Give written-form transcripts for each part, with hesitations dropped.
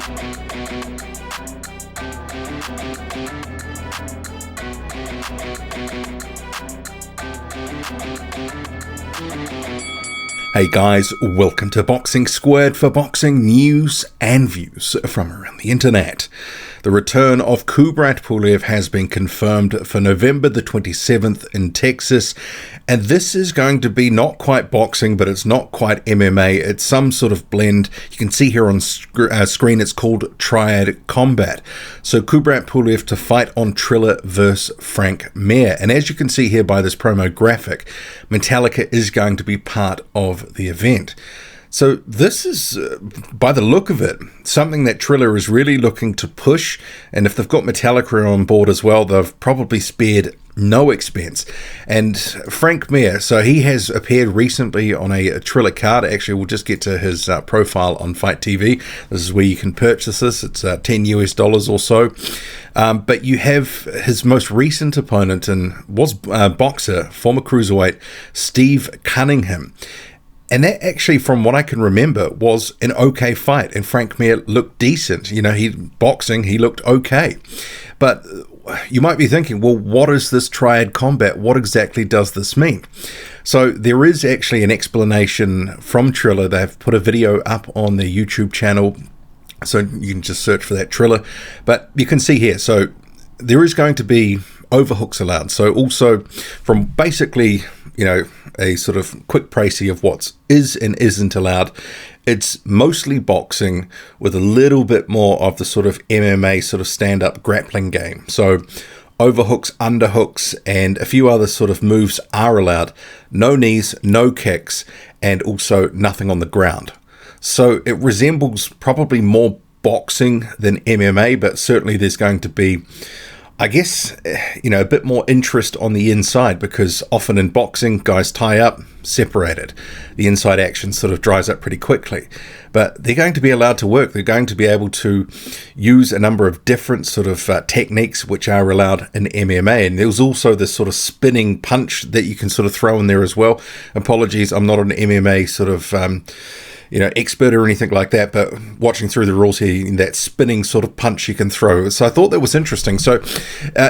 Hey guys, welcome to Boxing Squared for boxing news and views from around the internet. The return of Kubrat Pulev has been confirmed for November the 27th in Texas, and this is going to be not quite boxing, but it's not quite MMA. It's some sort of blend. You can see here on screen it's called Triad Combat. So Kubrat Pulev to fight on Triller versus Frank Mir. And as you can see here by this promo graphic, Metallica is going to be part of the event. So this is, by the look of it, something that Triller is really looking to push, and if they've got Metallica on board as well, they've probably spared no expense. And Frank Mir, so he has appeared recently on a Triller card. Actually, we'll just get to his profile on Fight TV. This is where you can purchase this. It's $10 US or so. But you have his most recent opponent and was boxer, former cruiserweight, Steve Cunningham. And that actually, from what I can remember, was an okay fight. And Frank Mir looked decent. You know, he looked okay. But you might be thinking, well, what is this Triad Combat? What exactly does this mean? So there is actually an explanation from Triller. They've put a video up on their YouTube channel. So you can just search for that, Triller. But you can see here, so there is going to be overhooks allowed. So also from basically, you know, a sort of quick précis of what is and isn't allowed. It's mostly boxing with a little bit more of the sort of MMA sort of stand-up grappling game. So overhooks, underhooks, and a few other sort of moves are allowed. No knees, no kicks, and also nothing on the ground. So it resembles probably more boxing than MMA, but certainly there's going to be, I guess, you know, a bit more interest on the inside, because often in boxing, guys tie up, separated. The inside action sort of dries up pretty quickly. But they're going to be allowed to work. They're going to be able to use a number of different sort of techniques which are allowed in MMA. And there's also this sort of spinning punch that you can sort of throw in there as well. Apologies, I'm not an MMA sort of expert or anything like that, but watching through the rules here, that spinning sort of punch you can throw. So I thought that was interesting. So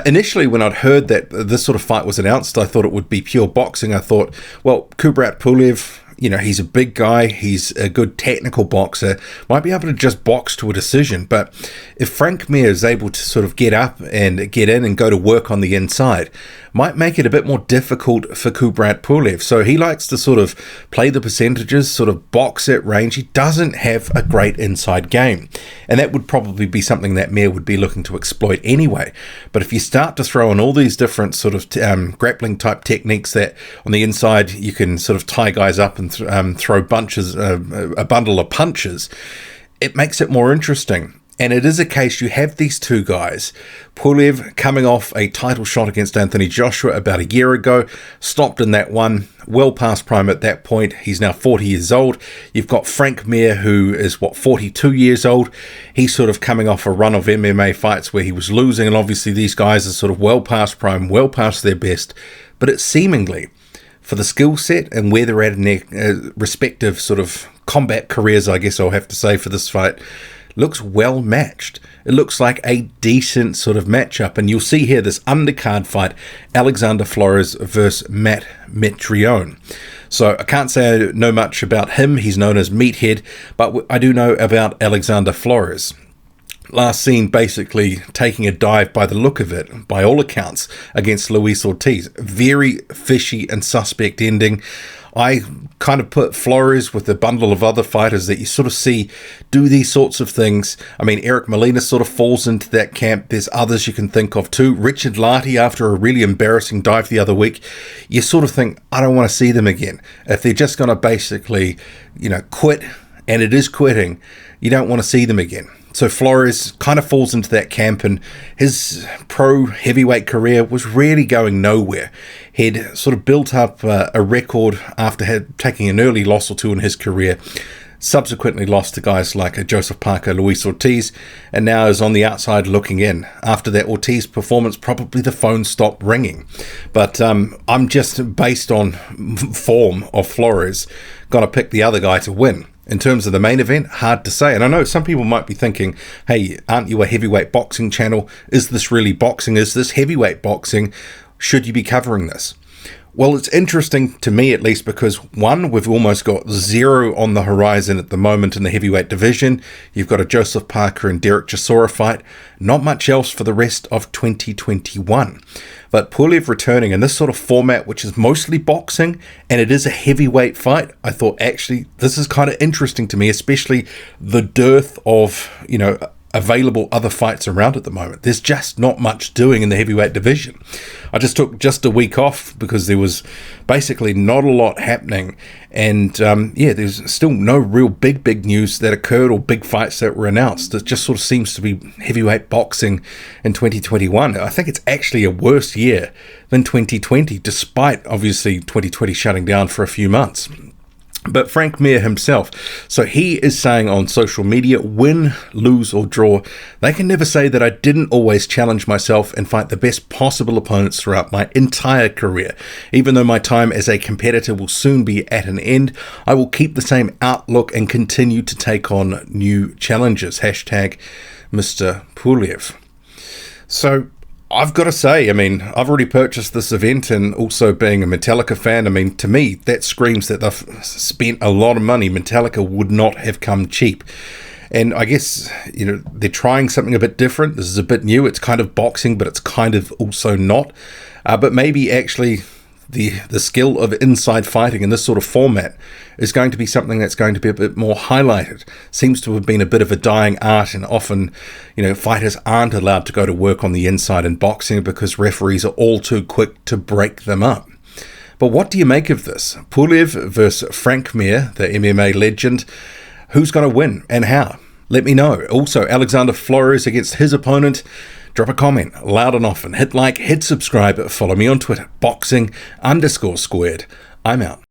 initially when I'd heard that this sort of fight was announced, I thought it would be pure boxing. I thought, well, Kubrat Pulev, you know, he's a big guy, he's a good technical boxer, might be able to just box to a decision. But if Frank Mir is able to sort of get up and get in and go to work on the inside, might make it a bit more difficult for Kubrat Pulev. So he likes to sort of play the percentages, sort of box at range. He doesn't have a great inside game. And that would probably be something that Mir would be looking to exploit anyway. But if you start to throw in all these different sort of grappling type techniques that on the inside you can sort of tie guys up and throw bunches, a bundle of punches, it makes it more interesting. And it is a case you have these two guys, Pulev coming off a title shot against Anthony Joshua about a year ago, stopped in that one, well past prime at that point. He's now 40 years old. You've got Frank Mir, who is, 42 years old. He's sort of coming off a run of MMA fights where he was losing, and obviously these guys are sort of well past prime, well past their best. But it's seemingly, for the skill set and where they're at in their respective sort of combat careers, I guess I'll have to say for this fight, looks well matched. It looks like a decent sort of matchup. And you'll see here this undercard fight, Alexander Flores versus Matt Mitrione. So I can't say I know much about him. He's known as Meathead, but I do know about Alexander Flores. Last seen basically taking a dive by the look of it, by all accounts, against Luis Ortiz. Very fishy and suspect ending. I kind of put Flores with a bundle of other fighters that you sort of see do these sorts of things. I mean, Eric Molina sort of falls into that camp. There's others you can think of too. Richard Lartey, after a really embarrassing dive the other week, you sort of think, I don't want to see them again. If they're just going to basically, quit, and it is quitting, you don't want to see them again. So Flores kind of falls into that camp, and his pro heavyweight career was really going nowhere. He'd sort of built up a record after taking an early loss or two in his career, subsequently lost to guys like Joseph Parker, Luis Ortiz, and now is on the outside looking in. After that Ortiz performance, probably the phone stopped ringing. But I'm just, based on form of Flores, going to pick the other guy to win. In terms of the main event, hard to say. And I know some people might be thinking, hey, aren't you a heavyweight boxing channel? Is this really boxing? Is this heavyweight boxing? Should you be covering this? Well, it's interesting to me, at least, because one, we've almost got zero on the horizon at the moment in the heavyweight division. You've got a Joseph Parker and Derek Chisora fight. Not much else for the rest of 2021. But Pulev returning in this sort of format, which is mostly boxing, and it is a heavyweight fight, I thought, actually, this is kind of interesting to me, especially the dearth of, available other fights around at the moment. There's just not much doing in the heavyweight division. I just took just a week off because there was basically not a lot happening. And there's still no real big news that occurred or big fights that were announced. It just sort of seems to be heavyweight boxing in 2021. I think it's actually a worse year than 2020, despite obviously 2020 shutting down for a few months. But Frank Mir himself, so he is saying on social media, win, lose or draw, they can never say that I didn't always challenge myself and fight the best possible opponents throughout my entire career. Even though my time as a competitor will soon be at an end, I will keep the same outlook and continue to take on new challenges. Hashtag Mr. Pulev. So I've got to say, I've already purchased this event, and also being a Metallica fan, to me, that screams that they've spent a lot of money. Metallica would not have come cheap. And I guess, they're trying something a bit different. This is a bit new. It's kind of boxing, but it's kind of also not. But maybe actually the skill of inside fighting in this sort of format is going to be something that's going to be a bit more highlighted. Seems to have been a bit of a dying art, and often, fighters aren't allowed to go to work on the inside in boxing because referees are all too quick to break them up. But what do you make of this? Pulev versus Frank Mir, the MMA legend. Who's going to win and how? Let me know. Also, Alexander Flores against his opponent. Drop a comment loud and often. Hit like, hit subscribe. Follow me on Twitter, boxing_squared. I'm out.